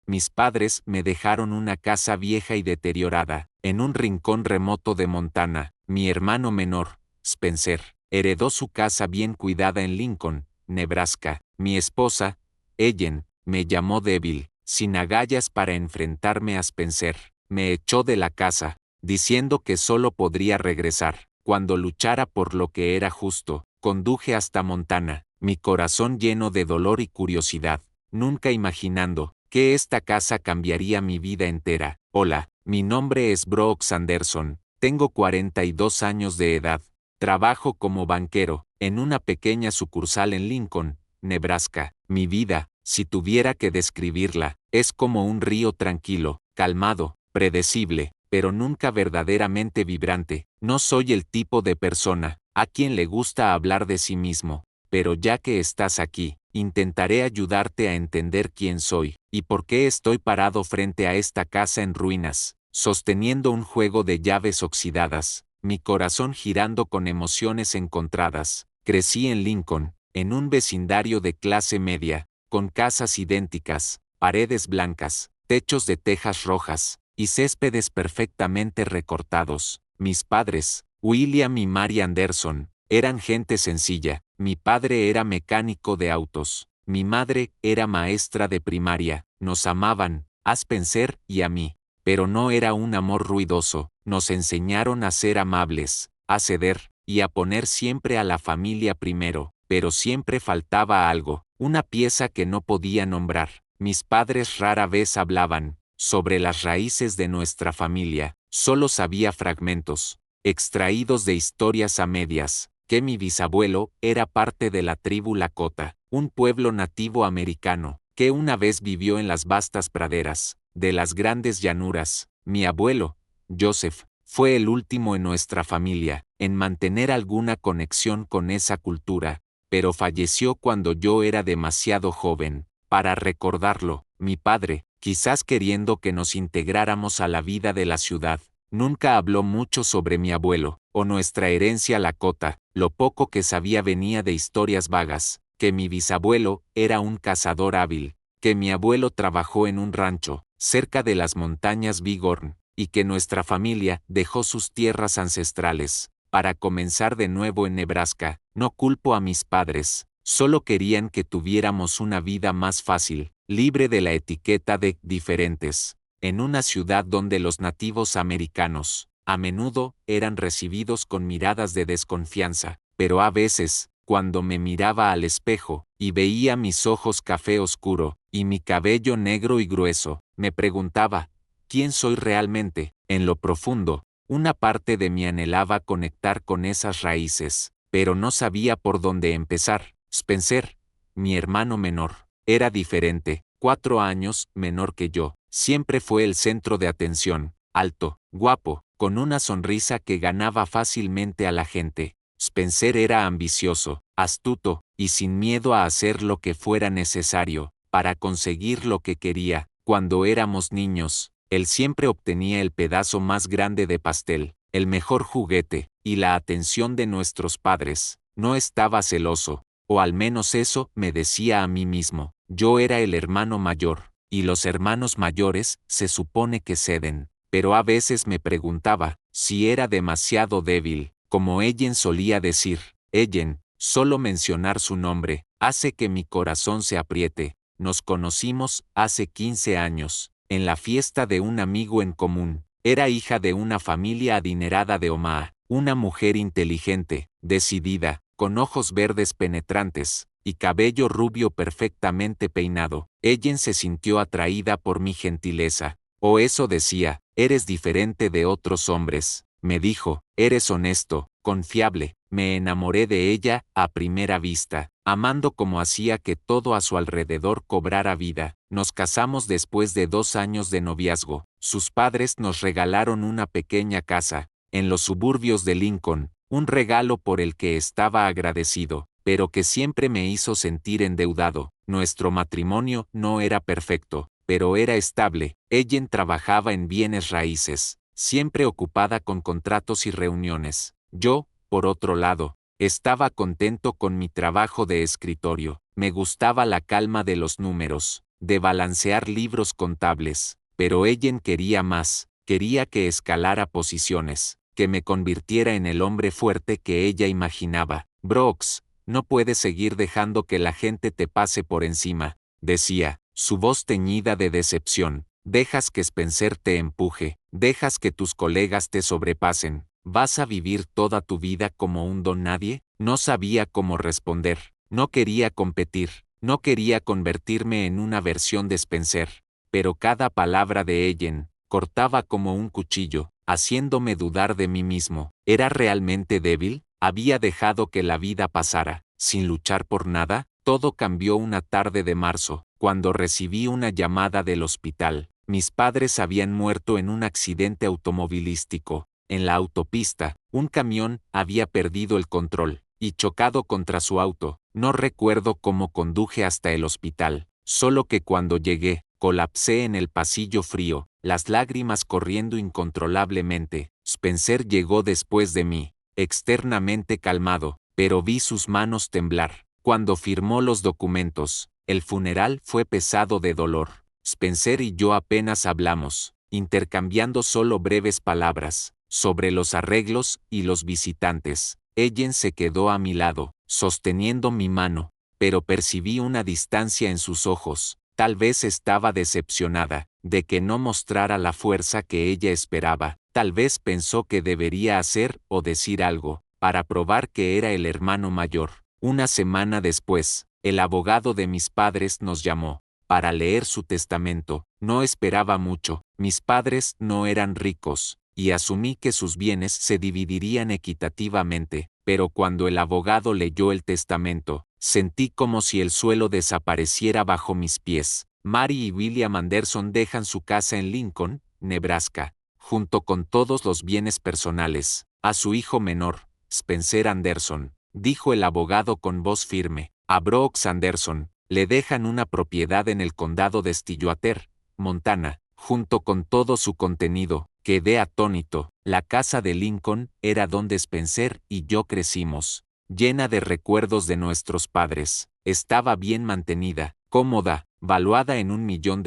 mis padres me dejaron una casa vieja y deteriorada, en un rincón remoto de Montana. Mi hermano menor, Spencer, heredó su casa bien cuidada en Lincoln, Nebraska. Mi esposa, Ellen, me llamó débil, sin agallas para enfrentarme a Spencer. Me echó de la casa, diciendo que solo podría regresar cuando luchara por lo que era justo. Conduje hasta Montana, mi corazón lleno de dolor y curiosidad, nunca imaginando que esta casa cambiaría mi vida entera. Hola, mi nombre es Brooks Anderson, tengo 42 años de edad, trabajo como banquero, en una pequeña sucursal en Lincoln, Nebraska. Mi vida, si tuviera que describirla, es como un río tranquilo, calmado, predecible, pero nunca verdaderamente vibrante. No soy el tipo de persona a quien le gusta hablar de sí mismo, pero ya que estás aquí, intentaré ayudarte a entender quién soy y por qué estoy parado frente a esta casa en ruinas, sosteniendo un juego de llaves oxidadas, mi corazón girando con emociones encontradas. Crecí en Lincoln, en un vecindario de clase media, con casas idénticas, paredes blancas, techos de tejas rojas, y céspedes perfectamente recortados. Mis padres, William y Mary Anderson, eran gente sencilla. Mi padre era mecánico de autos, mi madre era maestra de primaria. Nos amaban, a Spencer y a mí, pero no era un amor ruidoso. Nos enseñaron a ser amables, a ceder, y a poner siempre a la familia primero, pero siempre faltaba algo, una pieza que no podía nombrar. Mis padres rara vez hablaban sobre las raíces de nuestra familia, solo sabía fragmentos, extraídos de historias a medias, que mi bisabuelo era parte de la tribu Lakota, un pueblo nativo americano, que una vez vivió en las vastas praderas de las grandes llanuras. Mi abuelo, Joseph, fue el último en nuestra familia en mantener alguna conexión con esa cultura, pero falleció cuando yo era demasiado joven para recordarlo. Mi padre, quizás queriendo que nos integráramos a la vida de la ciudad, nunca habló mucho sobre mi abuelo, o nuestra herencia Lakota. Lo poco que sabía venía de historias vagas, que mi bisabuelo era un cazador hábil, que mi abuelo trabajó en un rancho, cerca de las montañas Bighorn, y que nuestra familia dejó sus tierras ancestrales, para comenzar de nuevo en Nebraska. No culpo a mis padres, solo querían que tuviéramos una vida más fácil, libre de la etiqueta de diferentes, en una ciudad donde los nativos americanos, a menudo, eran recibidos con miradas de desconfianza, pero a veces, cuando me miraba al espejo, y veía mis ojos café oscuro, y mi cabello negro y grueso, me preguntaba, ¿quién soy realmente? En lo profundo, una parte de mí anhelaba conectar con esas raíces, pero no sabía por dónde empezar. Spencer, mi hermano menor, era diferente, 4 años menor que yo, siempre fue el centro de atención, alto, guapo, con una sonrisa que ganaba fácilmente a la gente. Spencer era ambicioso, astuto, y sin miedo a hacer lo que fuera necesario, para conseguir lo que quería. Cuando éramos niños, él siempre obtenía el pedazo más grande de pastel, el mejor juguete, y la atención de nuestros padres. No estaba celoso, o al menos eso me decía a mí mismo. Yo era el hermano mayor, y los hermanos mayores se supone que ceden, pero a veces me preguntaba si era demasiado débil, como Ellen solía decir. Ellen, solo mencionar su nombre, hace que mi corazón se apriete. Nos conocimos hace 15 años, en la fiesta de un amigo en común. Era hija de una familia adinerada de Omaha, una mujer inteligente, decidida, con ojos verdes penetrantes, y cabello rubio perfectamente peinado. Ellen se sintió atraída por mi gentileza, o eso decía. Eres diferente de otros hombres, me dijo, eres honesto, confiable. Me enamoré de ella a primera vista, amando como hacía que todo a su alrededor cobrara vida. Nos casamos después de 2 años de noviazgo. Sus padres nos regalaron una pequeña casa, en los suburbios de Lincoln, un regalo por el que estaba agradecido, pero que siempre me hizo sentir endeudado. Nuestro matrimonio no era perfecto, pero era estable. Ellen trabajaba en bienes raíces, siempre ocupada con contratos y reuniones. Yo, por otro lado, estaba contento con mi trabajo de escritorio. Me gustaba la calma de los números, de balancear libros contables. Pero Ellen quería más, quería que escalara posiciones, que me convirtiera en el hombre fuerte que ella imaginaba. Brooks, no puedes seguir dejando que la gente te pase por encima, decía, su voz teñida de decepción. Dejas que Spencer te empuje, dejas que tus colegas te sobrepasen. ¿Vas a vivir toda tu vida como un don nadie? No sabía cómo responder. No quería competir, no quería convertirme en una versión de Spencer. Pero cada palabra de Ellen cortaba como un cuchillo, haciéndome dudar de mí mismo. ¿Era realmente débil? ¿Había dejado que la vida pasara, sin luchar por nada? Todo cambió una tarde de marzo, cuando recibí una llamada del hospital. Mis padres habían muerto en un accidente automovilístico. En la autopista, un camión había perdido el control y chocado contra su auto. No recuerdo cómo conduje hasta el hospital, solo que cuando llegué, colapsé en el pasillo frío, las lágrimas corriendo incontrolablemente. Spencer llegó después de mí, externamente calmado, pero vi sus manos temblar. Cuando firmó los documentos, el funeral fue pesado de dolor. Spencer y yo apenas hablamos, intercambiando solo breves palabras, sobre los arreglos y los visitantes. Ellen se quedó a mi lado, sosteniendo mi mano, pero percibí una distancia en sus ojos. Tal vez estaba decepcionada, de que no mostrara la fuerza que ella esperaba. Tal vez pensó que debería hacer o decir algo, para probar que era el hermano mayor. Una semana después, el abogado de mis padres nos llamó para leer su testamento. No esperaba mucho, mis padres no eran ricos, y asumí que sus bienes se dividirían equitativamente, pero cuando el abogado leyó el testamento, sentí como si el suelo desapareciera bajo mis pies. Mary y William Anderson dejan su casa en Lincoln, Nebraska, junto con todos los bienes personales, a su hijo menor, Spencer Anderson, dijo el abogado con voz firme. A Brooks Anderson le dejan una propiedad en el condado de Stillwater, Montana, junto con todo su contenido. Quedé atónito. La casa de Lincoln era donde Spencer y yo crecimos, llena de recuerdos de nuestros padres. Estaba bien mantenida, cómoda, valuada en $1 millón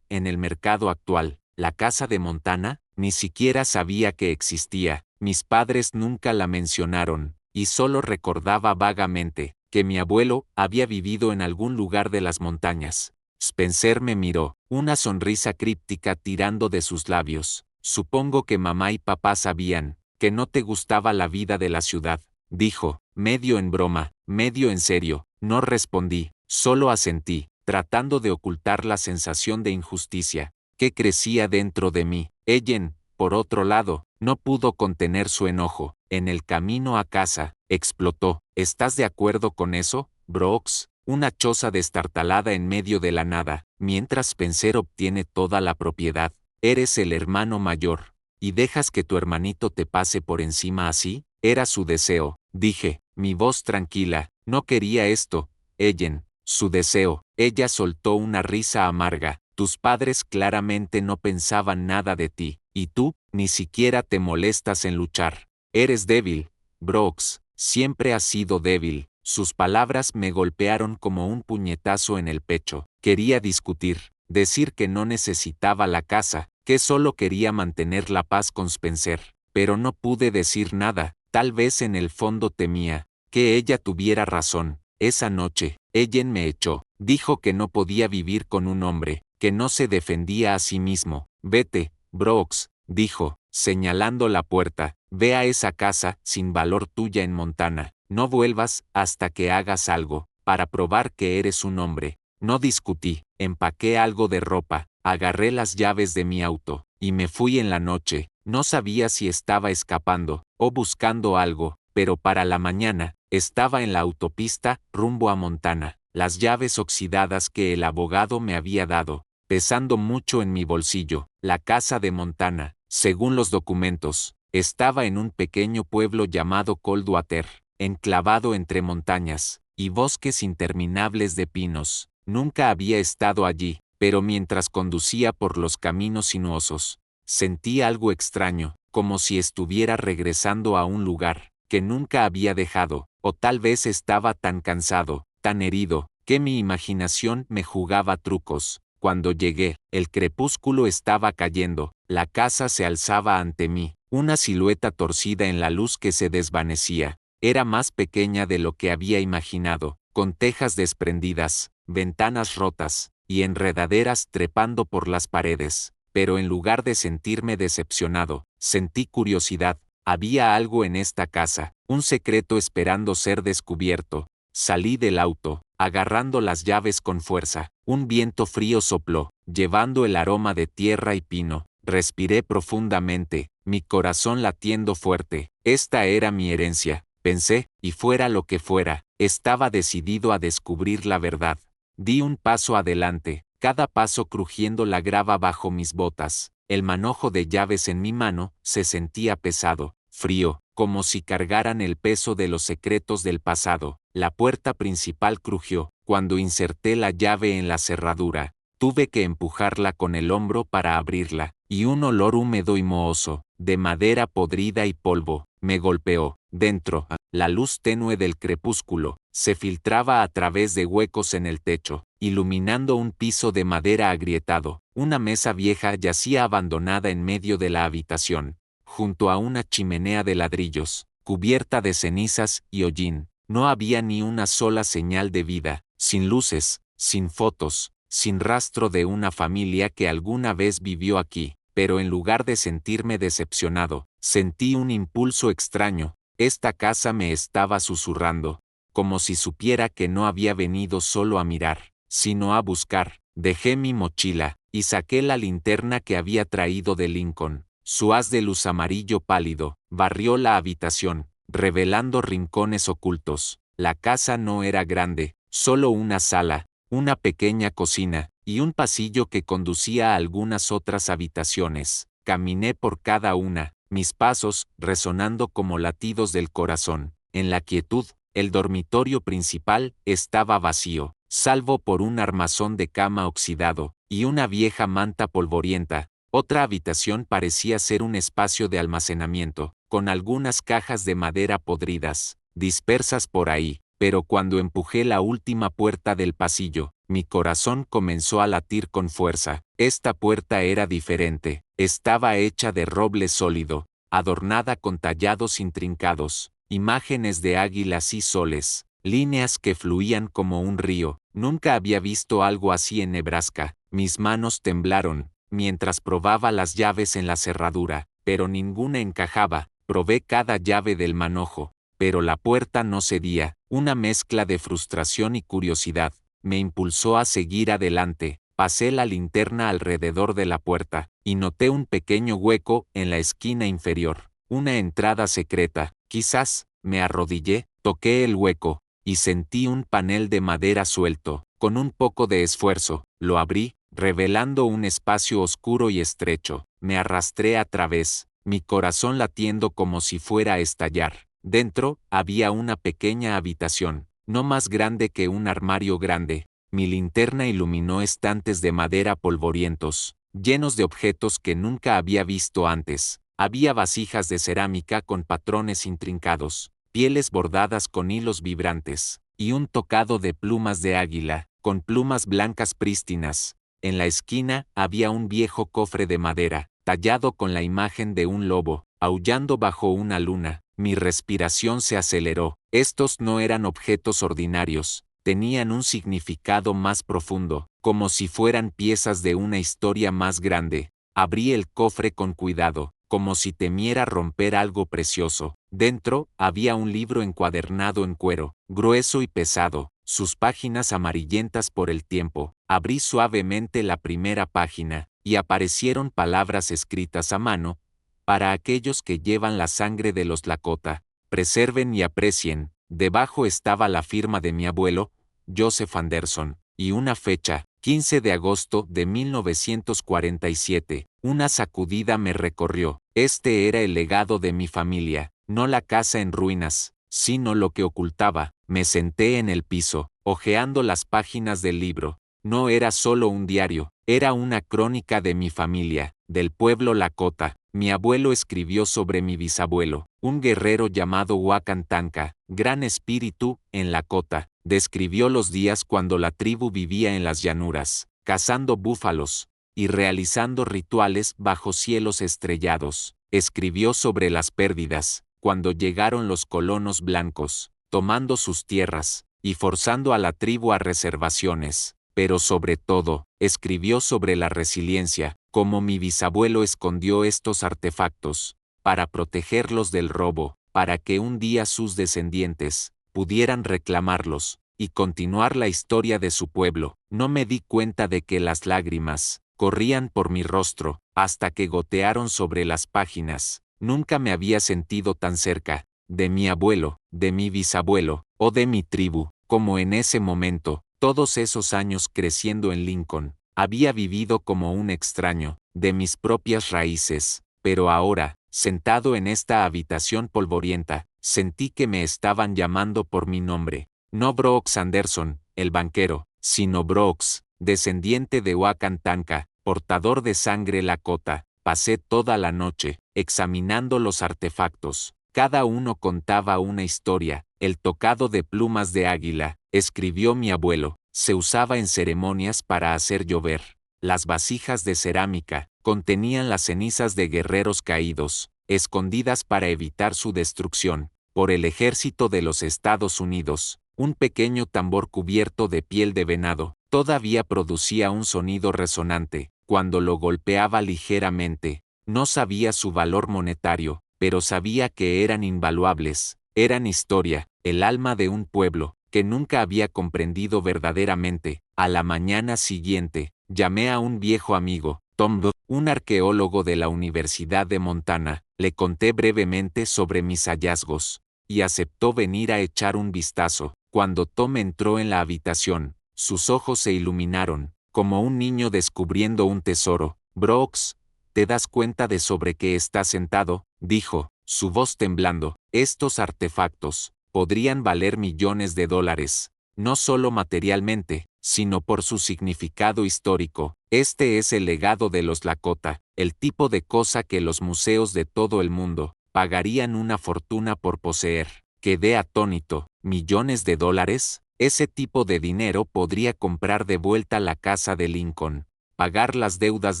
en el mercado actual. La casa de Montana, ni siquiera sabía que existía. Mis padres nunca la mencionaron, y solo recordaba vagamente que mi abuelo había vivido en algún lugar de las montañas. Spencer me miró, una sonrisa críptica tirando de sus labios. Supongo que mamá y papá sabían que no te gustaba la vida de la ciudad, dijo, medio en broma, medio en serio. No respondí, solo asentí, tratando de ocultar la sensación de injusticia que crecía dentro de mí. Ellen, por otro lado, no pudo contener su enojo. En el camino a casa, explotó. ¿Estás de acuerdo con eso, Brooks? Una choza destartalada en medio de la nada, mientras Spencer obtiene toda la propiedad. Eres el hermano mayor, ¿y dejas que tu hermanito te pase por encima así? Era su deseo, dije, mi voz tranquila. No quería esto, Ellen, su deseo. Ella soltó una risa amarga. Tus padres claramente no pensaban nada de ti, y tú, ni siquiera te molestas en luchar. Eres débil, Brooks, siempre has sido débil. Sus palabras me golpearon como un puñetazo en el pecho. Quería discutir, decir que no necesitaba la casa, que solo quería mantener la paz con Spencer, pero no pude decir nada. Tal vez en el fondo temía que ella tuviera razón. Esa noche, Ellen me echó. Dijo que no podía vivir con un hombre que no se defendía a sí mismo. Vete, Brooks, dijo, señalando la puerta. Ve a esa casa sin valor tuya en Montana. No vuelvas hasta que hagas algo para probar que eres un hombre. No discutí. Empaqué algo de ropa, agarré las llaves de mi auto y me fui en la noche. No sabía si estaba escapando o buscando algo, pero para la mañana estaba en la autopista rumbo a Montana. Las llaves oxidadas que el abogado me había dado, pesando mucho en mi bolsillo. La casa de Montana, según los documentos, estaba en un pequeño pueblo llamado Coldwater, enclavado entre montañas y bosques interminables de pinos. Nunca había estado allí, pero mientras conducía por los caminos sinuosos, sentí algo extraño, como si estuviera regresando a un lugar que nunca había dejado, o tal vez estaba tan cansado, tan herido, que mi imaginación me jugaba trucos. Cuando llegué, el crepúsculo estaba cayendo, la casa se alzaba ante mí, una silueta torcida en la luz que se desvanecía. Era más pequeña de lo que había imaginado, con tejas desprendidas, ventanas rotas, y enredaderas trepando por las paredes. Pero en lugar de sentirme decepcionado, sentí curiosidad. Había algo en esta casa, un secreto esperando ser descubierto. Salí del auto, agarrando las llaves con fuerza. Un viento frío sopló, llevando el aroma de tierra y pino. Respiré profundamente, mi corazón latiendo fuerte. Esta era mi herencia, pensé, y fuera lo que fuera, estaba decidido a descubrir la verdad. Di un paso adelante, cada paso crujiendo la grava bajo mis botas. El manojo de llaves en mi mano se sentía pesado, frío, como si cargaran el peso de los secretos del pasado. La puerta principal crujió. Cuando inserté la llave en la cerradura, tuve que empujarla con el hombro para abrirla, y un olor húmedo y mohoso, de madera podrida y polvo, me golpeó. Dentro, la luz tenue del crepúsculo se filtraba a través de huecos en el techo, iluminando un piso de madera agrietado. Una mesa vieja yacía abandonada en medio de la habitación, junto a una chimenea de ladrillos, cubierta de cenizas y hollín. No había ni una sola señal de vida, sin luces, sin fotos, sin rastro de una familia que alguna vez vivió aquí. Pero en lugar de sentirme decepcionado, sentí un impulso extraño. Esta casa me estaba susurrando, como si supiera que no había venido solo a mirar, sino a buscar. Dejé mi mochila, y saqué la linterna que había traído de Lincoln. Su haz de luz amarillo pálido barrió la habitación, revelando rincones ocultos. La casa no era grande, solo una sala, una pequeña cocina, y un pasillo que conducía a algunas otras habitaciones. Caminé por cada una, mis pasos resonando como latidos del corazón. En la quietud, el dormitorio principal estaba vacío, salvo por un armazón de cama oxidado y una vieja manta polvorienta. Otra habitación parecía ser un espacio de almacenamiento, con algunas cajas de madera podridas, dispersas por ahí. Pero cuando empujé la última puerta del pasillo, mi corazón comenzó a latir con fuerza. Esta puerta era diferente, estaba hecha de roble sólido, adornada con tallados intrincados, imágenes de águilas y soles, líneas que fluían como un río. Nunca había visto algo así en Nebraska. Mis manos temblaron, mientras probaba las llaves en la cerradura, pero ninguna encajaba. Probé cada llave del manojo, pero la puerta no cedía. Una mezcla de frustración y curiosidad me impulsó a seguir adelante. Pasé la linterna alrededor de la puerta, y noté un pequeño hueco en la esquina inferior, una entrada secreta. Quizás, me arrodillé, toqué el hueco, y sentí un panel de madera suelto. Con un poco de esfuerzo, lo abrí, revelando un espacio oscuro y estrecho. Me arrastré a través, mi corazón latiendo como si fuera a estallar. Dentro, había una pequeña habitación, no más grande que un armario grande. Mi linterna iluminó estantes de madera polvorientos, llenos de objetos que nunca había visto antes. Había vasijas de cerámica con patrones intrincados, pieles bordadas con hilos vibrantes, y un tocado de plumas de águila, con plumas blancas prístinas. En la esquina había un viejo cofre de madera, tallado con la imagen de un lobo, aullando bajo una luna. Mi respiración se aceleró. Estos no eran objetos ordinarios, tenían un significado más profundo, como si fueran piezas de una historia más grande. Abrí el cofre con cuidado, como si temiera romper algo precioso. Dentro, había un libro encuadernado en cuero, grueso y pesado, sus páginas amarillentas por el tiempo. Abrí suavemente la primera página, y aparecieron palabras escritas a mano, para aquellos que llevan la sangre de los Lakota, preserven y aprecien. Debajo estaba la firma de mi abuelo, Joseph Anderson, y una fecha, 15 de agosto de 1947. Una sacudida me recorrió. Este era el legado de mi familia, no la casa en ruinas, sino lo que ocultaba. Me senté en el piso, hojeando las páginas del libro. No era solo un diario, era una crónica de mi familia, del pueblo Lakota. Mi abuelo escribió sobre mi bisabuelo, un guerrero llamado Wakan Tanka, gran espíritu, en Lakota. Describió los días cuando la tribu vivía en las llanuras, cazando búfalos y realizando rituales bajo cielos estrellados. Escribió sobre las pérdidas, cuando llegaron los colonos blancos, tomando sus tierras y forzando a la tribu a reservaciones. Pero sobre todo, escribió sobre la resiliencia, cómo mi bisabuelo escondió estos artefactos para protegerlos del robo, para que un día sus descendientes pudieran reclamarlos y continuar la historia de su pueblo. No me di cuenta de que las lágrimas corrían por mi rostro, hasta que gotearon sobre las páginas. Nunca me había sentido tan cerca de mi abuelo, de mi bisabuelo, o de mi tribu, como en ese momento. Todos esos años creciendo en Lincoln, había vivido como un extraño de mis propias raíces, pero ahora, sentado en esta habitación polvorienta, sentí que me estaban llamando por mi nombre. No Brooks Anderson, el banquero, sino Brooks, descendiente de Wakantanka, portador de sangre Lakota. Pasé toda la noche examinando los artefactos. Cada uno contaba una historia. El tocado de plumas de águila, escribió mi abuelo, se usaba en ceremonias para hacer llover. Las vasijas de cerámica contenían las cenizas de guerreros caídos, escondidas para evitar su destrucción por el ejército de los Estados Unidos. Un pequeño tambor cubierto de piel de venado todavía producía un sonido resonante cuando lo golpeaba ligeramente. No sabía su valor monetario, pero sabía que eran invaluables. Eran historia, el alma de un pueblo que nunca había comprendido verdaderamente. A la mañana siguiente, llamé a un viejo amigo, Tom Buck, un arqueólogo de la Universidad de Montana. Le conté brevemente sobre mis hallazgos, y aceptó venir a echar un vistazo. Cuando Tom entró en la habitación, sus ojos se iluminaron, como un niño descubriendo un tesoro. Brooks, ¿te das cuenta de sobre qué estás sentado?, dijo, su voz temblando. Estos artefactos podrían valer millones de dólares, no solo materialmente, sino por su significado histórico. Este es el legado de los Lakota, el tipo de cosa que los museos de todo el mundo pagarían una fortuna por poseer. Quedé atónito. ¿Millones de dólares? Ese tipo de dinero podría comprar de vuelta la casa de Lincoln, pagar las deudas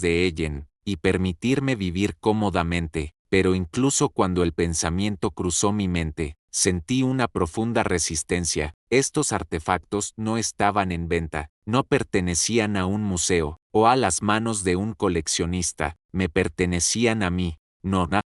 de Ellen, y permitirme vivir cómodamente. Pero incluso cuando el pensamiento cruzó mi mente, sentí una profunda resistencia. Estos artefactos no estaban en venta, no pertenecían a un museo, o a las manos de un coleccionista, me pertenecían a mí,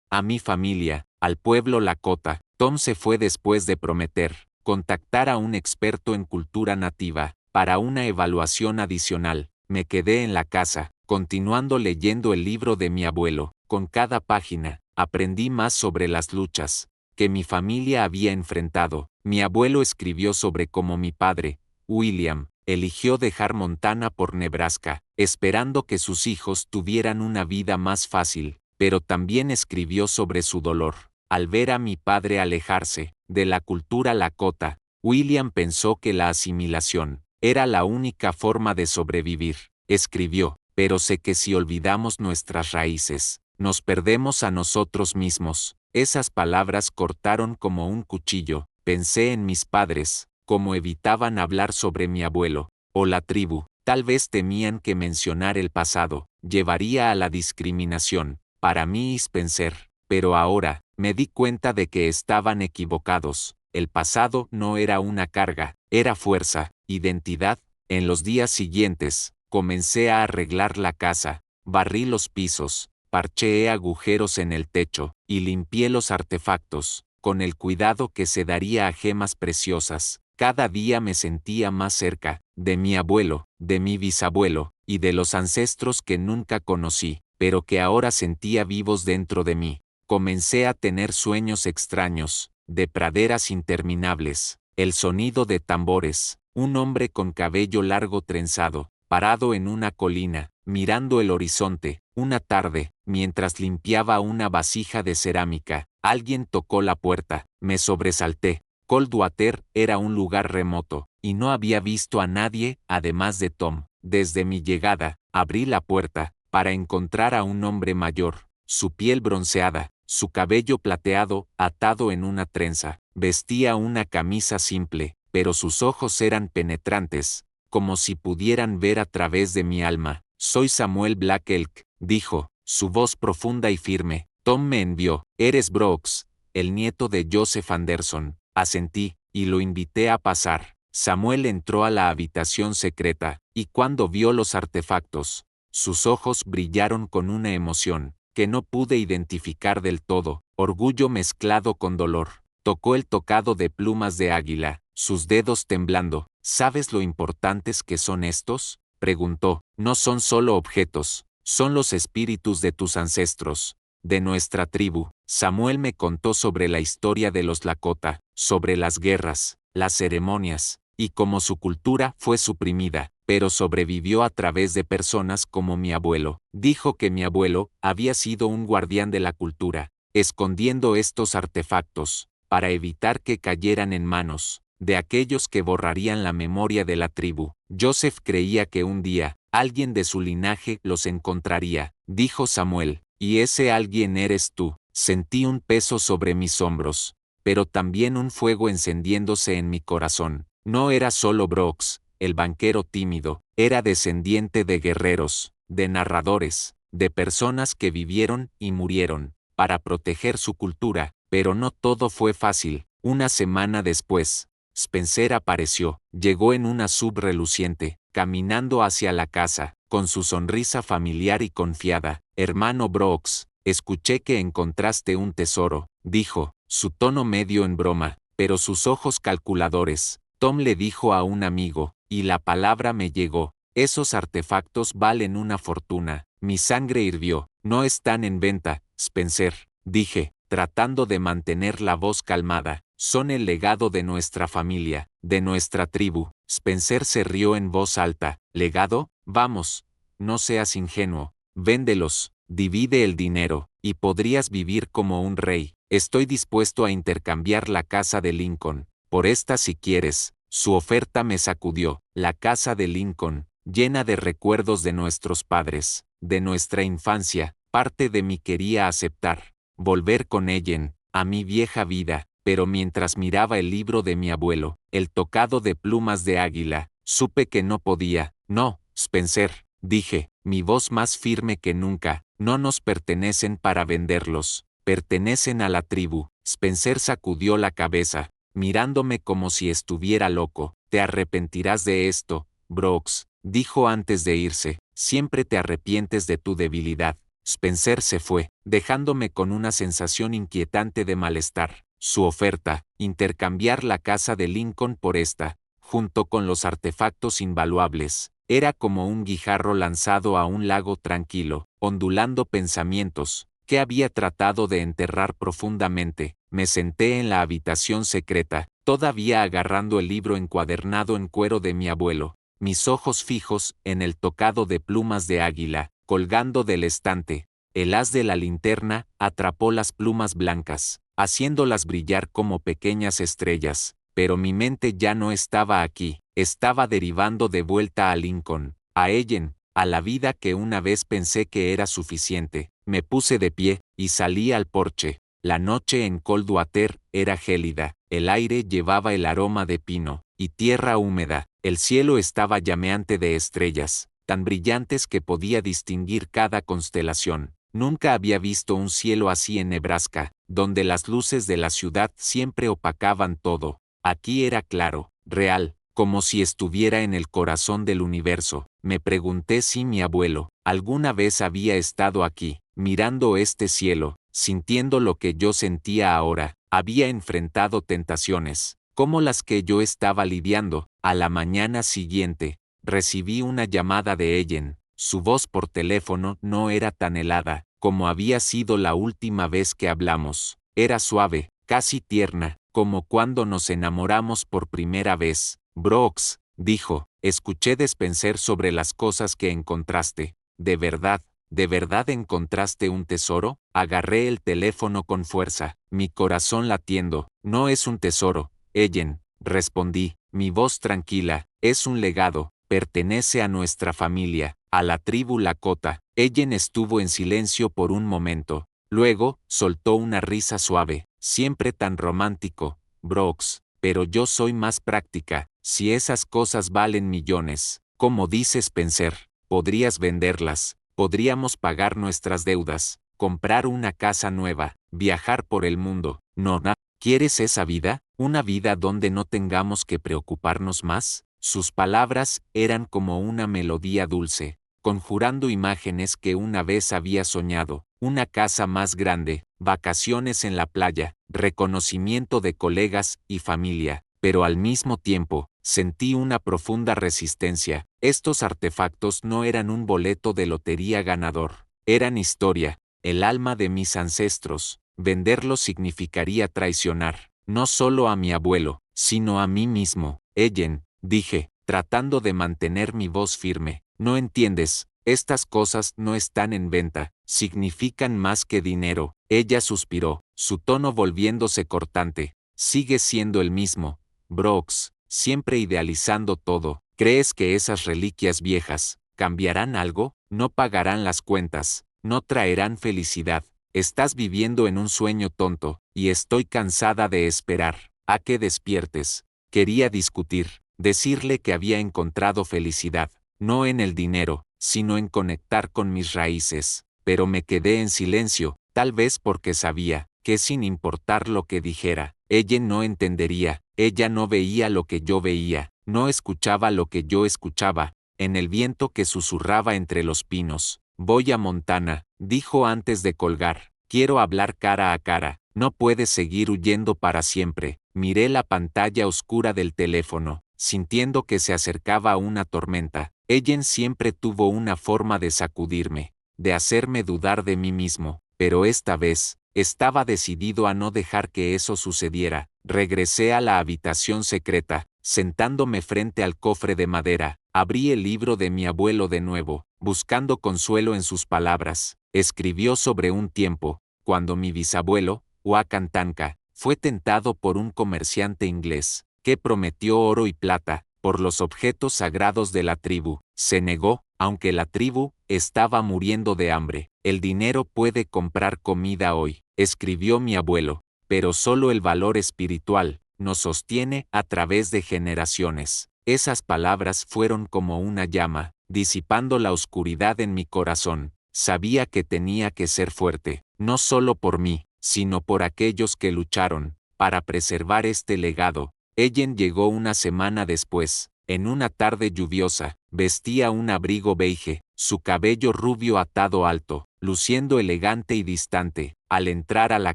a mi familia, al pueblo Lakota. Tom se fue después de prometer contactar a un experto en cultura nativa para una evaluación adicional. Me quedé en la casa, continuando leyendo el libro de mi abuelo. Con cada página, aprendí más sobre las luchas que mi familia había enfrentado. Mi abuelo escribió sobre cómo mi padre, William, eligió dejar Montana por Nebraska, esperando que sus hijos tuvieran una vida más fácil, pero también escribió sobre su dolor al ver a mi padre alejarse de la cultura Lakota. William pensó que la asimilación era la única forma de sobrevivir. Escribió, pero sé que si olvidamos nuestras raíces, nos perdemos a nosotros mismos. Esas palabras cortaron como un cuchillo. Pensé en mis padres, cómo evitaban hablar sobre mi abuelo, o la tribu. Tal vez temían que mencionar el pasado llevaría a la discriminación. Para mí y Spencer. Pero ahora, me di cuenta de que estaban equivocados. El pasado no era una carga, era fuerza, identidad. En los días siguientes, comencé a arreglar la casa, barrí los pisos, parcheé agujeros en el techo, y limpié los artefactos, con el cuidado que se daría a gemas preciosas. Cada día me sentía más cerca de mi abuelo, de mi bisabuelo, y de los ancestros que nunca conocí, pero que ahora sentía vivos dentro de mí. Comencé a tener sueños extraños, de praderas interminables, el sonido de tambores, un hombre con cabello largo trenzado, parado en una colina, mirando el horizonte. Una tarde, mientras limpiaba una vasija de cerámica, alguien tocó la puerta. Me sobresalté. Coldwater era un lugar remoto, y no había visto a nadie, además de Tom. Desde mi llegada, abrí la puerta, para encontrar a un hombre mayor, su piel bronceada, su cabello plateado, atado en una trenza. Vestía una camisa simple, pero sus ojos eran penetrantes, como si pudieran ver a través de mi alma. Soy Samuel Black Elk, dijo, su voz profunda y firme. Tom me envió. Eres Brooks, el nieto de Joseph Anderson. Asentí, y lo invité a pasar. Samuel entró a la habitación secreta, y cuando vio los artefactos, sus ojos brillaron con una emoción que no pude identificar del todo, orgullo mezclado con dolor. Tocó el tocado de plumas de águila, sus dedos temblando. ¿Sabes lo importantes que son estos?, preguntó. No son solo objetos, son los espíritus de tus ancestros, de nuestra tribu. Samuel me contó sobre la historia de los Lakota, sobre las guerras, las ceremonias, y cómo su cultura fue suprimida, pero sobrevivió a través de personas como mi abuelo. Dijo que mi abuelo había sido un guardián de la cultura, escondiendo estos artefactos, para evitar que cayeran en manos de aquellos que borrarían la memoria de la tribu. Joseph creía que un día, alguien de su linaje los encontraría, dijo Samuel, y ese alguien eres tú. Sentí un peso sobre mis hombros, pero también un fuego encendiéndose en mi corazón. No era solo Brooks, el banquero tímido, era descendiente de guerreros, de narradores, de personas que vivieron y murieron para proteger su cultura, pero no todo fue fácil. Una semana después, Spencer apareció, llegó en una sub reluciente, caminando hacia la casa, con su sonrisa familiar y confiada. Hermano Brooks, escuché que encontraste un tesoro, dijo, su tono medio en broma, pero sus ojos calculadores. Tom le dijo a un amigo, y la palabra me llegó, esos artefactos valen una fortuna. Mi sangre hirvió. No están en venta, Spencer, dije, tratando de mantener la voz calmada. Son el legado de nuestra familia, de nuestra tribu. Spencer se rió en voz alta. ¿Legado? Vamos, no seas ingenuo. Véndelos, divide el dinero, y podrías vivir como un rey. Estoy dispuesto a intercambiar la casa de Lincoln por esta si quieres. Su oferta me sacudió. La casa de Lincoln, llena de recuerdos de nuestros padres, de nuestra infancia. Parte de mí quería aceptar, volver con Ellen, a mi vieja vida. Pero mientras miraba el libro de mi abuelo, el tocado de plumas de águila, supe que no podía. No, Spencer, dije, mi voz más firme que nunca, no nos pertenecen para venderlos, pertenecen a la tribu. Spencer sacudió la cabeza, mirándome como si estuviera loco. Te arrepentirás de esto, Brooks, dijo antes de irse, siempre te arrepientes de tu debilidad. Spencer se fue, dejándome con una sensación inquietante de malestar. Su oferta, intercambiar la casa de Lincoln por esta, junto con los artefactos invaluables, era como un guijarro lanzado a un lago tranquilo, ondulando pensamientos, que había tratado de enterrar profundamente. Me senté en la habitación secreta, todavía agarrando el libro encuadernado en cuero de mi abuelo, mis ojos fijos en el tocado de plumas de águila, colgando del estante. El haz de la linterna atrapó las plumas blancas, haciéndolas brillar como pequeñas estrellas, pero mi mente ya no estaba aquí, estaba derivando de vuelta a Lincoln, a Ellen, a la vida que una vez pensé que era suficiente. Me puse de pie, y salí al porche. La noche en Coldwater era gélida, el aire llevaba el aroma de pino y tierra húmeda, el cielo estaba llameante de estrellas, tan brillantes que podía distinguir cada constelación. Nunca había visto un cielo así en Nebraska, donde las luces de la ciudad siempre opacaban todo. Aquí era claro, real, como si estuviera en el corazón del universo. Me pregunté si mi abuelo alguna vez había estado aquí, mirando este cielo, sintiendo lo que yo sentía ahora. Había enfrentado tentaciones, como las que yo estaba lidiando. A la mañana siguiente, recibí una llamada de Ellen. Su voz por teléfono no era tan helada como había sido la última vez que hablamos. Era suave, casi tierna, como cuando nos enamoramos por primera vez. Brooks, dijo, escuché de Spencer sobre las cosas que encontraste. ¿De verdad encontraste un tesoro? Agarré el teléfono con fuerza, mi corazón latiendo. No es un tesoro, Ellen, respondí, mi voz tranquila, es un legado, pertenece a nuestra familia, a la tribu Lakota. Ellen estuvo en silencio por un momento, luego soltó una risa suave, siempre tan romántico, Brooks, pero yo soy más práctica. Si esas cosas valen millones, como dice Spencer, podrías venderlas, podríamos pagar nuestras deudas, comprar una casa nueva, viajar por el mundo. Nona, ¿quieres esa vida? ¿Una vida donde no tengamos que preocuparnos más? Sus palabras eran como una melodía dulce, conjurando imágenes que una vez había soñado, una casa más grande, vacaciones en la playa, reconocimiento de colegas y familia, pero al mismo tiempo, sentí una profunda resistencia. Estos artefactos no eran un boleto de lotería ganador, eran historia, el alma de mis ancestros. Venderlos significaría traicionar, no solo a mi abuelo, sino a mí mismo. Ellen, dije, tratando de mantener mi voz firme, no entiendes, estas cosas no están en venta, significan más que dinero. Ella suspiró, su tono volviéndose cortante. Sigue siendo el mismo, Brooks, siempre idealizando todo. ¿Crees que esas reliquias viejas cambiarán algo? No pagarán las cuentas, no traerán felicidad. Estás viviendo en un sueño tonto, y estoy cansada de esperar a que despiertes. Quería discutir, decirle que había encontrado felicidad, no en el dinero, sino en conectar con mis raíces, pero me quedé en silencio, tal vez porque sabía que sin importar lo que dijera, ella no entendería, ella no veía lo que yo veía, no escuchaba lo que yo escuchaba, en el viento que susurraba entre los pinos. Voy a Montana, dijo antes de colgar. Quiero hablar cara a cara, no puedes seguir huyendo para siempre. Miré la pantalla oscura del teléfono, sintiendo que se acercaba una tormenta. Ellen siempre tuvo una forma de sacudirme, de hacerme dudar de mí mismo, pero esta vez, estaba decidido a no dejar que eso sucediera. Regresé a la habitación secreta, sentándome frente al cofre de madera, abrí el libro de mi abuelo de nuevo, buscando consuelo en sus palabras. Escribió sobre un tiempo, cuando mi bisabuelo, Wakantanka, fue tentado por un comerciante inglés, que prometió oro y plata, por los objetos sagrados de la tribu. Se negó, aunque la tribu estaba muriendo de hambre. El dinero puede comprar comida hoy, escribió mi abuelo, pero solo el valor espiritual nos sostiene a través de generaciones. Esas palabras fueron como una llama, disipando la oscuridad en mi corazón. Sabía que tenía que ser fuerte, no solo por mí, sino por aquellos que lucharon para preservar este legado. Ellen llegó una semana después, en una tarde lluviosa, vestía un abrigo beige, su cabello rubio atado alto, luciendo elegante y distante. Al entrar a la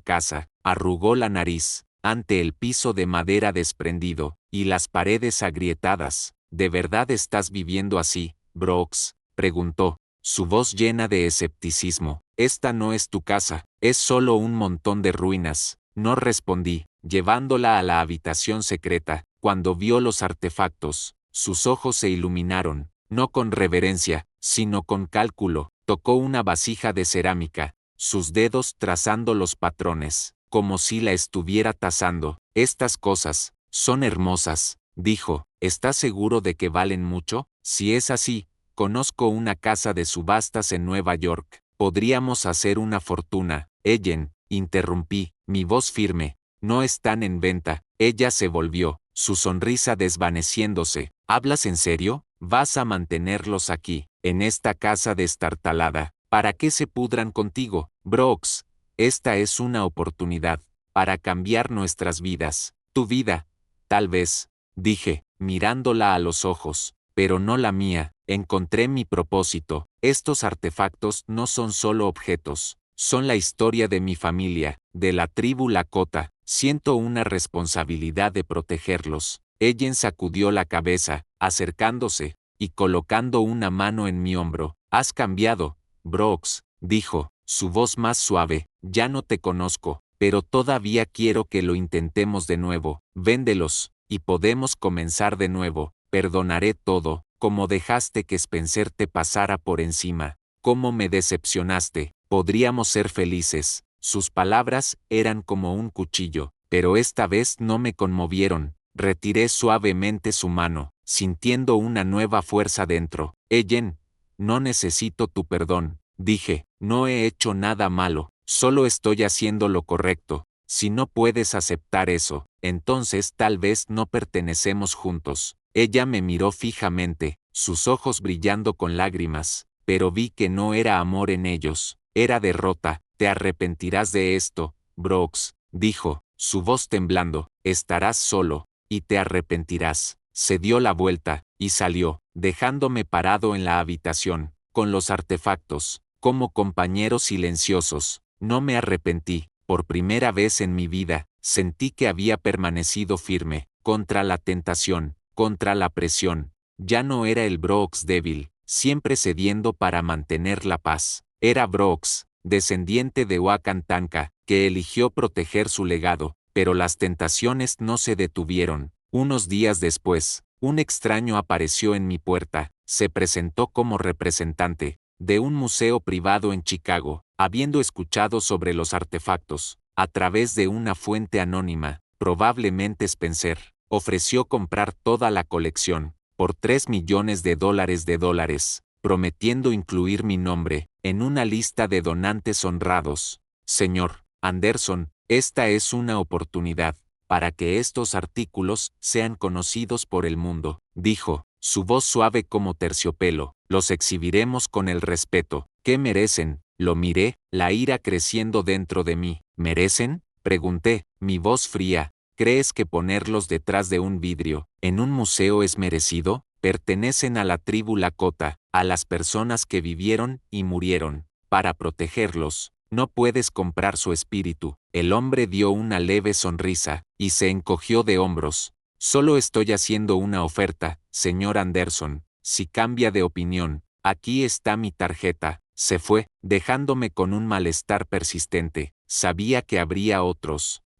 casa, arrugó la nariz, ante el piso de madera desprendido, y las paredes agrietadas. ¿De verdad estás viviendo así, Brooks?, preguntó, su voz llena de escepticismo. Esta no es tu casa, es solo un montón de ruinas. No respondí, llevándola a la habitación secreta. Cuando vio los artefactos, sus ojos se iluminaron, no con reverencia, sino con cálculo. Tocó una vasija de cerámica, sus dedos trazando los patrones, como si la estuviera tasando. Estas cosas son hermosas, dijo. ¿Estás seguro de que valen mucho? Si es así, conozco una casa de subastas en Nueva York. Podríamos hacer una fortuna. Ellen, interrumpí, mi voz firme. No están en venta. Ella se volvió, su sonrisa desvaneciéndose. ¿Hablas en serio? ¿Vas a mantenerlos aquí, en esta casa destartalada, para que se pudran contigo? Brooks, esta es una oportunidad para cambiar nuestras vidas. Tu vida, tal vez, dije, mirándola a los ojos, pero no la mía. Encontré mi propósito. Estos artefactos no son solo objetos, son la historia de mi familia, de la tribu Lakota. Siento una responsabilidad de protegerlos. Ellen sacudió la cabeza, acercándose, y colocando una mano en mi hombro. Has cambiado, Brooks, dijo, su voz más suave. Ya no te conozco, pero todavía quiero que lo intentemos de nuevo. Véndelos, y podemos comenzar de nuevo. Perdonaré todo, como dejaste que Spencer te pasara por encima, cómo me decepcionaste. Podríamos ser felices. Sus palabras eran como un cuchillo, pero esta vez no me conmovieron. Retiré suavemente su mano, sintiendo una nueva fuerza dentro. Ellen, no necesito tu perdón, dije, no he hecho nada malo, solo estoy haciendo lo correcto. Si no puedes aceptar eso, entonces tal vez no pertenecemos juntos. Ella me miró fijamente, sus ojos brillando con lágrimas, pero vi que no era amor en ellos, era derrota. Te arrepentirás de esto, Brooks, dijo, su voz temblando, estarás solo, y te arrepentirás. Se dio la vuelta, y salió, dejándome parado en la habitación, con los artefactos, como compañeros silenciosos. No me arrepentí, por primera vez en mi vida, sentí que había permanecido firme, contra la tentación, contra la presión. Ya no era el Brooks débil, siempre cediendo para mantener la paz. Era Brooks, descendiente de Wakantanka, que eligió proteger su legado, pero las tentaciones no se detuvieron. Unos días después, un extraño apareció en mi puerta, se presentó como representante de un museo privado en Chicago, habiendo escuchado sobre los artefactos, a través de una fuente anónima, probablemente Spencer, ofreció comprar toda la colección, por $3 millones, prometiendo incluir mi nombre en una lista de donantes honrados. Señor Anderson, esta es una oportunidad para que estos artículos sean conocidos por el mundo, dijo, su voz suave como terciopelo. Los exhibiremos con el respeto que merecen. Lo miré, la ira creciendo dentro de mí. ¿Merecen?, pregunté, mi voz fría. ¿Crees que ponerlos detrás de un vidrio, en un museo es merecido? Pertenecen a la tribu Lakota, a las personas que vivieron y murieron. Para protegerlos, no puedes comprar su espíritu. El hombre dio una leve sonrisa, y se encogió de hombros. Solo estoy haciendo una oferta, señor Anderson. Si cambia de opinión, aquí está mi tarjeta. Se fue, dejándome con un malestar persistente. Sabía que habría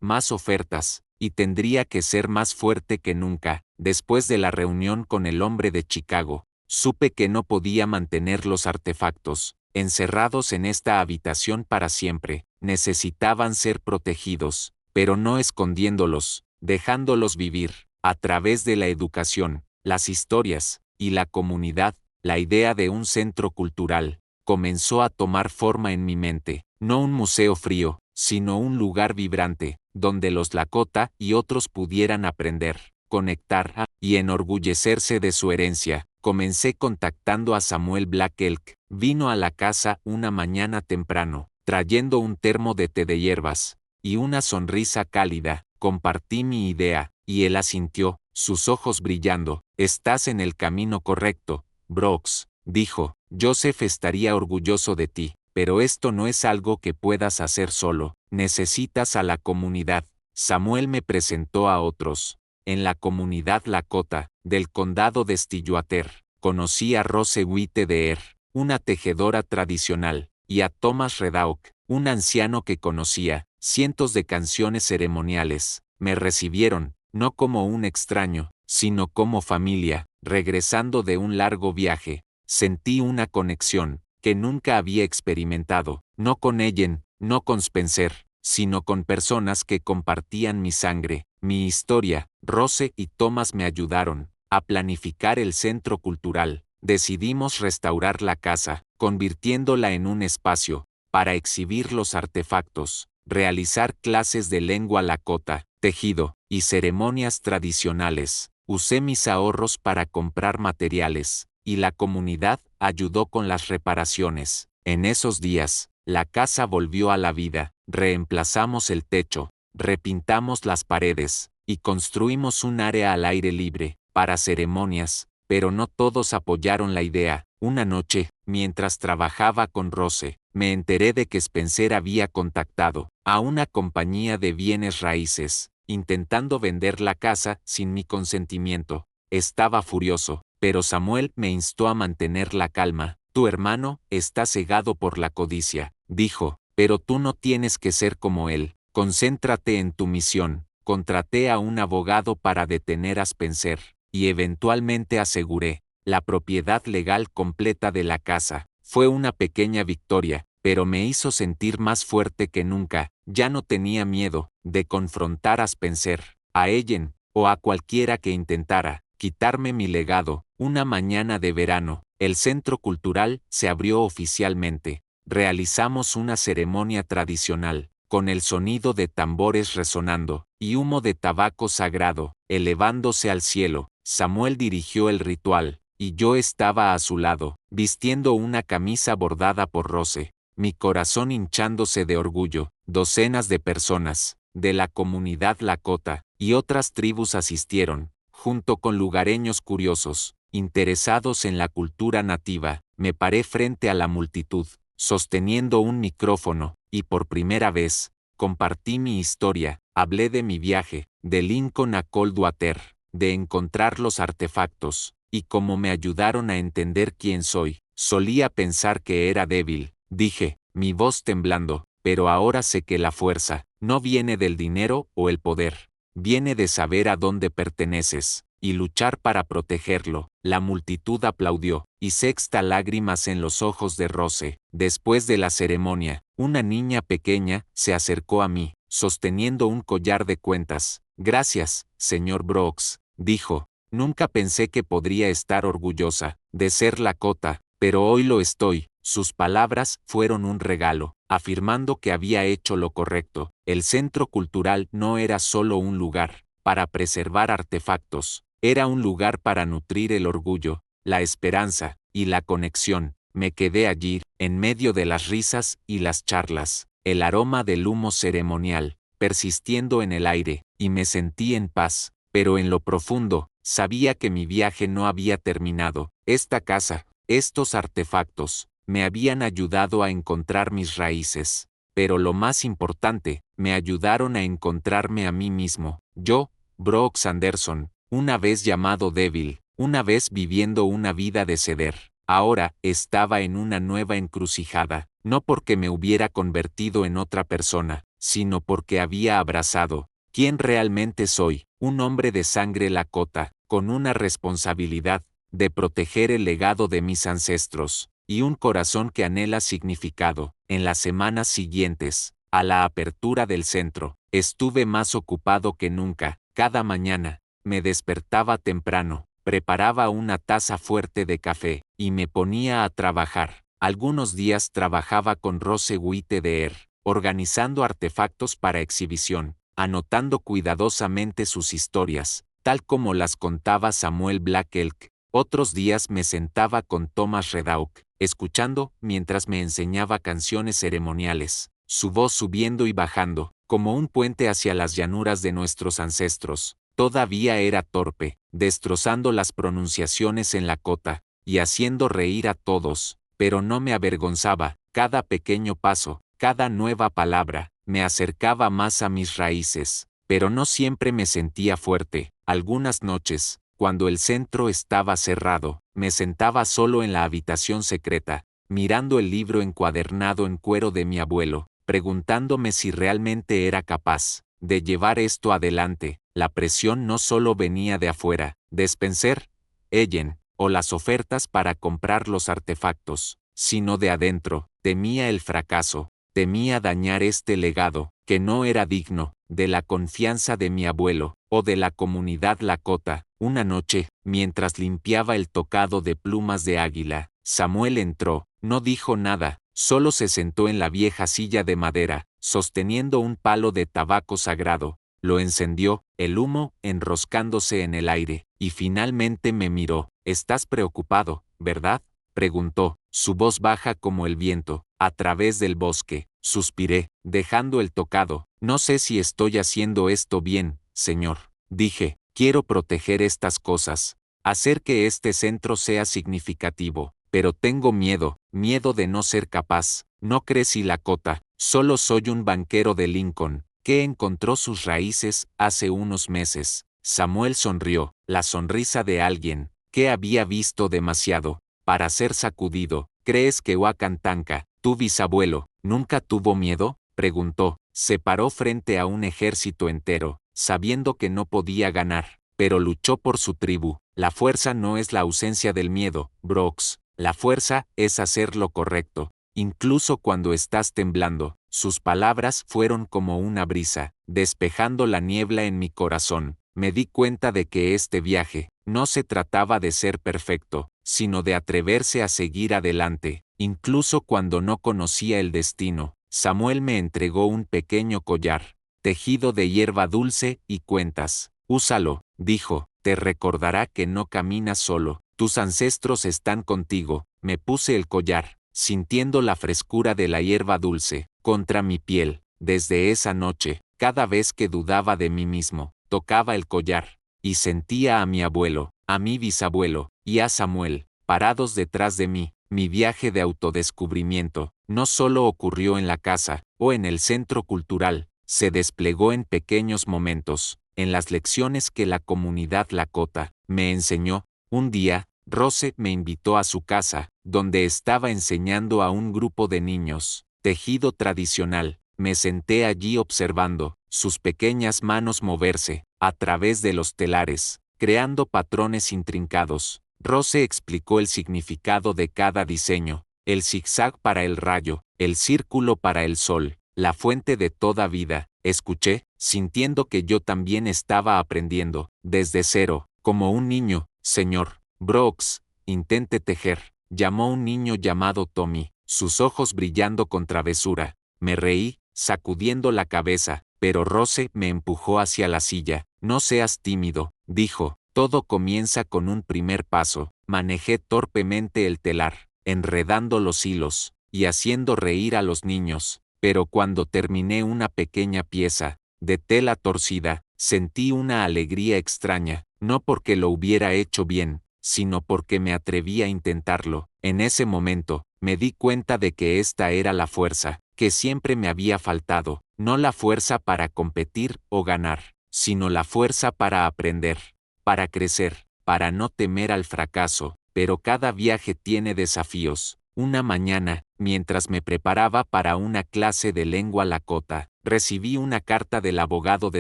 más ofertas, y tendría que ser más fuerte que nunca. Después de la reunión con el hombre de Chicago, supe que no podía mantener los artefactos encerrados en esta habitación para siempre. Necesitaban ser protegidos, pero no escondiéndolos, dejándolos vivir, a través de la educación, las historias, y la comunidad. La idea de un centro cultural comenzó a tomar forma en mi mente, no un museo frío, sino un lugar vibrante, donde los Lakota y otros pudieran aprender, conectar y enorgullecerse de su herencia. Comencé contactando a Samuel Black Elk. Vino a la casa una mañana temprano, trayendo un termo de té de hierbas y una sonrisa cálida. Compartí mi idea, y él asintió, sus ojos brillando. Estás en el camino correcto, Brooks, dijo. Joseph estaría orgulloso de ti, pero esto no es algo que puedas hacer solo. Necesitas a la comunidad. Samuel me presentó a otros. En la comunidad Lakota, del condado de Stillwater, conocí a Rose Witte de una tejedora tradicional, y a Thomas Redauk, un anciano que conocía cientos de canciones ceremoniales. Me recibieron, no como un extraño, sino como familia. Regresando de un largo viaje, sentí una conexión que nunca había experimentado, no con Ellen, no con Spencer, sino con personas que compartían mi sangre, mi historia. Rose y Thomas me ayudaron a planificar el centro cultural. Decidimos restaurar la casa, convirtiéndola en un espacio para exhibir los artefactos, realizar clases de lengua lakota, tejido y ceremonias tradicionales. Usé mis ahorros para comprar materiales, y la comunidad ayudó con las reparaciones. En esos días, la casa volvió a la vida. Reemplazamos el techo, repintamos las paredes, y construimos un área al aire libre para ceremonias, pero no todos apoyaron la idea. Una noche, mientras trabajaba con Rose, me enteré de que Spencer había contactado a una compañía de bienes raíces, intentando vender la casa sin mi consentimiento. Estaba furioso, pero Samuel me instó a mantener la calma. Tu hermano está cegado por la codicia, dijo, pero tú no tienes que ser como él. Concéntrate en tu misión. Contraté a un abogado para detener a Spencer, y eventualmente aseguré la propiedad legal completa de la casa. Fue una pequeña victoria, pero me hizo sentir más fuerte que nunca. Ya no tenía miedo de confrontar a Spencer, a Ellen, o a cualquiera que intentara quitarme mi legado. Una mañana de verano, el centro cultural se abrió oficialmente. Realizamos una ceremonia tradicional, con el sonido de tambores resonando, y humo de tabaco sagrado, elevándose al cielo. Samuel dirigió el ritual, y yo estaba a su lado, vistiendo una camisa bordada por Rose, mi corazón hinchándose de orgullo. Docenas de personas, de la comunidad Lakota, y otras tribus asistieron, junto con lugareños curiosos, interesados en la cultura nativa. Me paré frente a la multitud, sosteniendo un micrófono, y por primera vez, compartí mi historia. Hablé de mi viaje, de Lincoln a Coldwater, de encontrar los artefactos, y cómo me ayudaron a entender quién soy. Solía pensar que era débil, dije, mi voz temblando, pero ahora sé que la fuerza no viene del dinero o el poder, viene de saber a dónde perteneces, y luchar para protegerlo. La multitud aplaudió, y sexta lágrimas en los ojos de Rose. Después de la ceremonia, una niña pequeña se acercó a mí, sosteniendo un collar de cuentas. Gracias, señor Brooks, dijo. Nunca pensé que podría estar orgullosa de ser Lakota, pero hoy lo estoy. Sus palabras fueron un regalo, afirmando que había hecho lo correcto. El centro cultural no era solo un lugar para preservar artefactos, era un lugar para nutrir el orgullo, la esperanza y la conexión. Me quedé allí, en medio de las risas y las charlas, el aroma del humo ceremonial, persistiendo en el aire, y me sentí en paz, pero en lo profundo, sabía que mi viaje no había terminado. Esta casa, estos artefactos, me habían ayudado a encontrar mis raíces, pero lo más importante, me ayudaron a encontrarme a mí mismo. Yo, Brooks Anderson, una vez llamado débil, una vez viviendo una vida de ceder, ahora estaba en una nueva encrucijada, no porque me hubiera convertido en otra persona, sino porque había abrazado quién realmente soy, un hombre de sangre Lakota, con una responsabilidad de proteger el legado de mis ancestros, y un corazón que anhela significado. En las semanas siguientes, a la apertura del centro, estuve más ocupado que nunca. Cada mañana, me despertaba temprano, preparaba una taza fuerte de café, y me ponía a trabajar. Algunos días trabajaba con Rose White organizando artefactos para exhibición, anotando cuidadosamente sus historias, tal como las contaba Samuel Black Elk. Otros días me sentaba con Thomas Redauk, escuchando mientras me enseñaba canciones ceremoniales, su voz subiendo y bajando, como un puente hacia las llanuras de nuestros ancestros. Todavía era torpe, destrozando las pronunciaciones en Lakota, y haciendo reír a todos, pero no me avergonzaba. Cada pequeño paso, cada nueva palabra, me acercaba más a mis raíces, pero no siempre me sentía fuerte. Algunas noches, cuando el centro estaba cerrado, me sentaba solo en la habitación secreta, mirando el libro encuadernado en cuero de mi abuelo, preguntándome si realmente era capaz de llevar esto adelante. La presión no solo venía de afuera, de Spencer, Ellen, o las ofertas para comprar los artefactos, sino de adentro. Temía el fracaso, temía dañar este legado, que no era digno de la confianza de mi abuelo, o de la comunidad Lakota. Una noche, mientras limpiaba el tocado de plumas de águila, Samuel entró. No dijo nada, solo se sentó en la vieja silla de madera, sosteniendo un palo de tabaco sagrado. Lo encendió, el humo enroscándose en el aire, y finalmente me miró. «¿Estás preocupado, verdad?», preguntó, su voz baja como el viento, a través del bosque. Suspiré, dejando el tocado. «No sé si estoy haciendo esto bien, señor», dije. «Quiero proteger estas cosas, hacer que este centro sea significativo, pero tengo miedo de no ser capaz. No crecí Lakota, solo soy un banquero de Lincoln, que encontró sus raíces hace unos meses». Samuel sonrió, la sonrisa de alguien que había visto demasiado para ser sacudido. «¿Crees que Wakantanka, tu bisabuelo, nunca tuvo miedo?», preguntó. Se paró frente a un ejército entero, sabiendo que no podía ganar, pero luchó por su tribu. «La fuerza no es la ausencia del miedo, Brooks. La fuerza es hacer lo correcto, incluso cuando estás temblando». Sus palabras fueron como una brisa, despejando la niebla en mi corazón. Me di cuenta de que este viaje no se trataba de ser perfecto, sino de atreverse a seguir adelante, incluso cuando no conocía el destino. Samuel me entregó un pequeño collar, tejido de hierba dulce y cuentas. Úsalo, dijo, te recordará que no caminas solo, tus ancestros están contigo. Me puse el collar, sintiendo la frescura de la hierba dulce, contra mi piel. Desde esa noche, cada vez que dudaba de mí mismo, tocaba el collar, y sentía a mi abuelo, a mi bisabuelo, y a Samuel, parados detrás de mí. Mi viaje de autodescubrimiento no solo ocurrió en la casa o en el centro cultural, se desplegó en pequeños momentos, en las lecciones que la comunidad Lakota me enseñó. Un día, Rose me invitó a su casa, donde estaba enseñando a un grupo de niños tejido tradicional. Me senté allí observando sus pequeñas manos moverse a través de los telares, creando patrones intrincados. Rose explicó el significado de cada diseño: el zigzag para el rayo, el círculo para el sol, la fuente de toda vida. Escuché, sintiendo que yo también estaba aprendiendo, desde cero, como un niño. Señor Brooks, intente tejer, llamó un niño llamado Tommy, sus ojos brillando con travesura. Me reí, sacudiendo la cabeza, pero Rose me empujó hacia la silla. No seas tímido, dijo. Todo comienza con un primer paso. Manejé torpemente el telar, enredando los hilos y haciendo reír a los niños, pero cuando terminé una pequeña pieza de tela torcida, sentí una alegría extraña, no porque lo hubiera hecho bien, sino porque me atreví a intentarlo. En ese momento, me di cuenta de que esta era la fuerza que siempre me había faltado, no la fuerza para competir o ganar, sino la fuerza para aprender, para crecer, para no temer al fracaso. Pero cada viaje tiene desafíos. Una mañana, mientras me preparaba para una clase de lengua lakota, recibí una carta del abogado de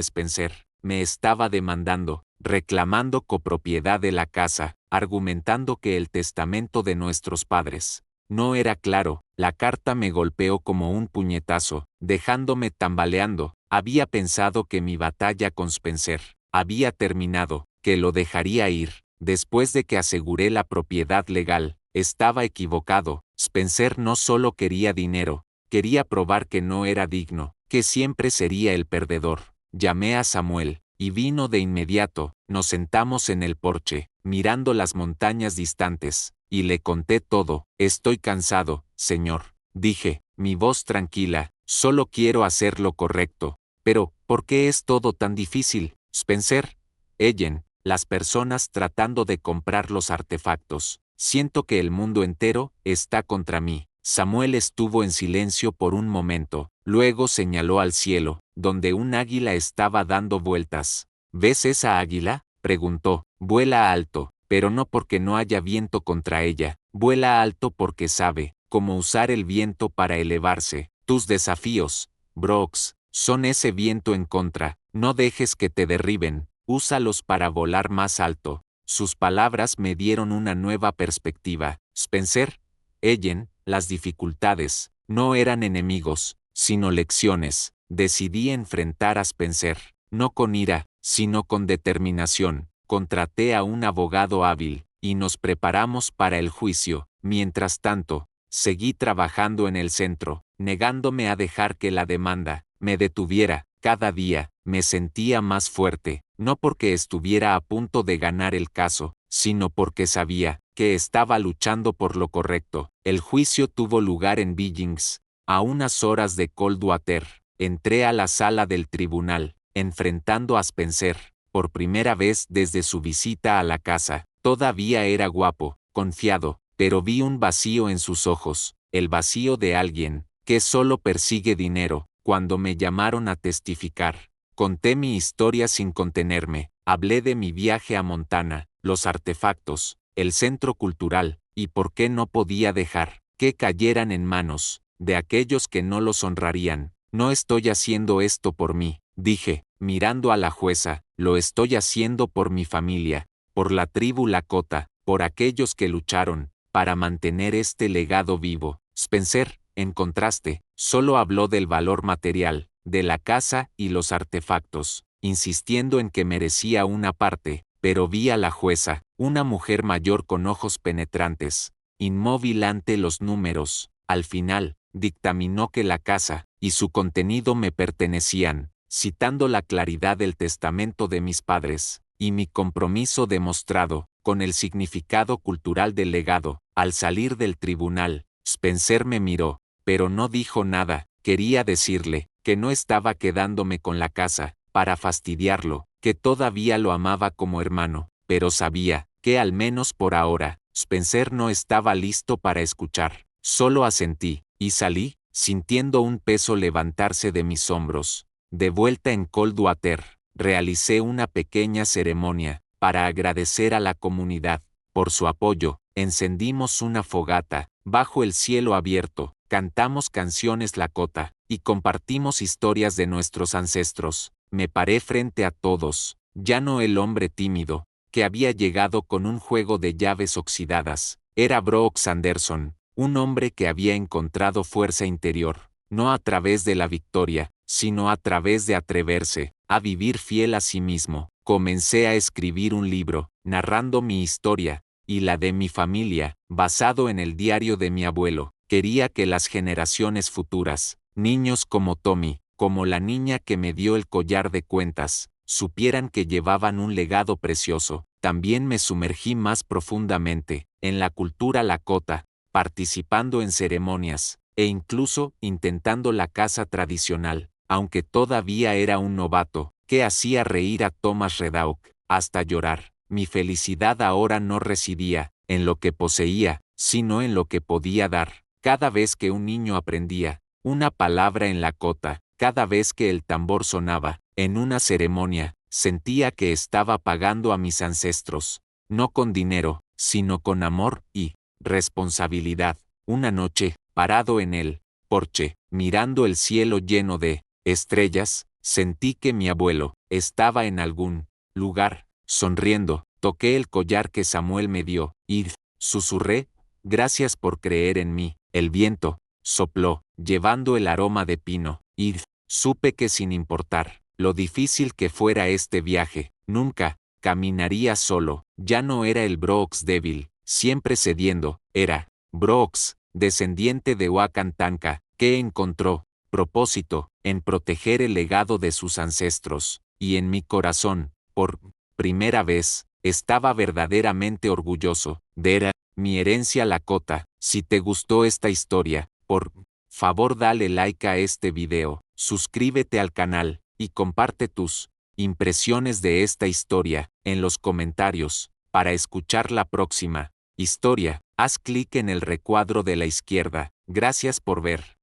Spencer. Me estaba demandando, reclamando copropiedad de la casa, argumentando que el testamento de nuestros padres no era claro. La carta me golpeó como un puñetazo, dejándome tambaleando. Había pensado que mi batalla con Spencer había terminado, que lo dejaría ir, después de que aseguré la propiedad legal. Estaba equivocado. Spencer no solo quería dinero, quería probar que no era digno, que siempre sería el perdedor. Llamé a Samuel, y vino de inmediato. Nos sentamos en el porche, mirando las montañas distantes, y le conté todo. Estoy cansado, señor, dije, mi voz tranquila, solo quiero hacer lo correcto. Pero, ¿por qué es todo tan difícil, Spencer? Ellen, las personas tratando de comprar los artefactos. Siento que el mundo entero está contra mí. Samuel estuvo en silencio por un momento, luego señaló al cielo, donde un águila estaba dando vueltas. ¿Ves esa águila?, preguntó. Vuela alto, pero no porque no haya viento contra ella. Vuela alto porque sabe cómo usar el viento para elevarse. Tus desafíos, Brooks, son ese viento en contra. No dejes que te derriben. Úsalos para volar más alto. Sus palabras me dieron una nueva perspectiva. Spencer, Ellen, las dificultades no eran enemigos, sino lecciones. Decidí enfrentar a Spencer, no con ira, sino con determinación. Contraté a un abogado hábil, y nos preparamos para el juicio. Mientras tanto, seguí trabajando en el centro, negándome a dejar que la demanda me detuviera. Cada día, me sentía más fuerte, no porque estuviera a punto de ganar el caso, sino porque sabía que estaba luchando por lo correcto. El juicio tuvo lugar en Billings, a unas horas de Coldwater. Entré a la sala del tribunal, enfrentando a Spencer, por primera vez desde su visita a la casa. Todavía era guapo, confiado, pero vi un vacío en sus ojos, el vacío de alguien que solo persigue dinero. Cuando me llamaron a testificar, conté mi historia sin contenerme. Hablé de mi viaje a Montana, los artefactos, el centro cultural, y por qué no podía dejar que cayeran en manos de aquellos que no los honrarían. No estoy haciendo esto por mí, dije, mirando a la jueza, lo estoy haciendo por mi familia, por la tribu Lakota, por aquellos que lucharon para mantener este legado vivo. Spencer, en contraste, solo habló del valor material, de la casa y los artefactos, insistiendo en que merecía una parte. Pero vi a la jueza, una mujer mayor con ojos penetrantes, inmóvil ante los números. Al final, dictaminó que la casa y su contenido me pertenecían, citando la claridad del testamento de mis padres, y mi compromiso demostrado, con el significado cultural del legado. Al salir del tribunal, Spencer me miró, pero no dijo nada. Quería decirle que no estaba quedándome con la casa para fastidiarlo, que todavía lo amaba como hermano, pero sabía que al menos por ahora, Spencer no estaba listo para escuchar. Solo asentí, y salí, sintiendo un peso levantarse de mis hombros. De vuelta en Coldwater, realicé una pequeña ceremonia para agradecer a la comunidad por su apoyo. Encendimos una fogata bajo el cielo abierto, cantamos canciones Lakota y compartimos historias de nuestros ancestros. Me paré frente a todos, ya no el hombre tímido que había llegado con un juego de llaves oxidadas. Era Brooks Anderson, un hombre que había encontrado fuerza interior, no a través de la victoria, sino a través de atreverse a vivir fiel a sí mismo. Comencé a escribir un libro, narrando mi historia y la de mi familia, basado en el diario de mi abuelo. Quería que las generaciones futuras, niños como Tommy, como la niña que me dio el collar de cuentas, supieran que llevaban un legado precioso. También me sumergí más profundamente en la cultura Lakota, participando en ceremonias, e incluso intentando la caza tradicional, aunque todavía era un novato, que hacía reír a Thomas Redauk hasta llorar. Mi felicidad ahora no residía en lo que poseía, sino en lo que podía dar. Cada vez que un niño aprendía una palabra en Lakota, cada vez que el tambor sonaba en una ceremonia, sentía que estaba pagando a mis ancestros, no con dinero, sino con amor y responsabilidad. Una noche, parado en el porche, mirando el cielo lleno de estrellas, sentí que mi abuelo estaba en algún lugar, sonriendo. Toqué el collar que Samuel me dio, y susurré, gracias por creer en mí. El viento sopló, llevando el aroma de pino, y supe que sin importar lo difícil que fuera este viaje, nunca caminaría solo. Ya no era el Brooks débil, siempre cediendo, era Brooks, descendiente de Wakantanka, que encontró propósito en proteger el legado de sus ancestros, y en mi corazón, por primera vez, estaba verdaderamente orgulloso de mi herencia Lakota. Si te gustó esta historia, por favor dale like a este video, suscríbete al canal, y comparte tus impresiones de esta historia en los comentarios. Para escuchar la próxima historia, haz clic en el recuadro de la izquierda. Gracias por ver.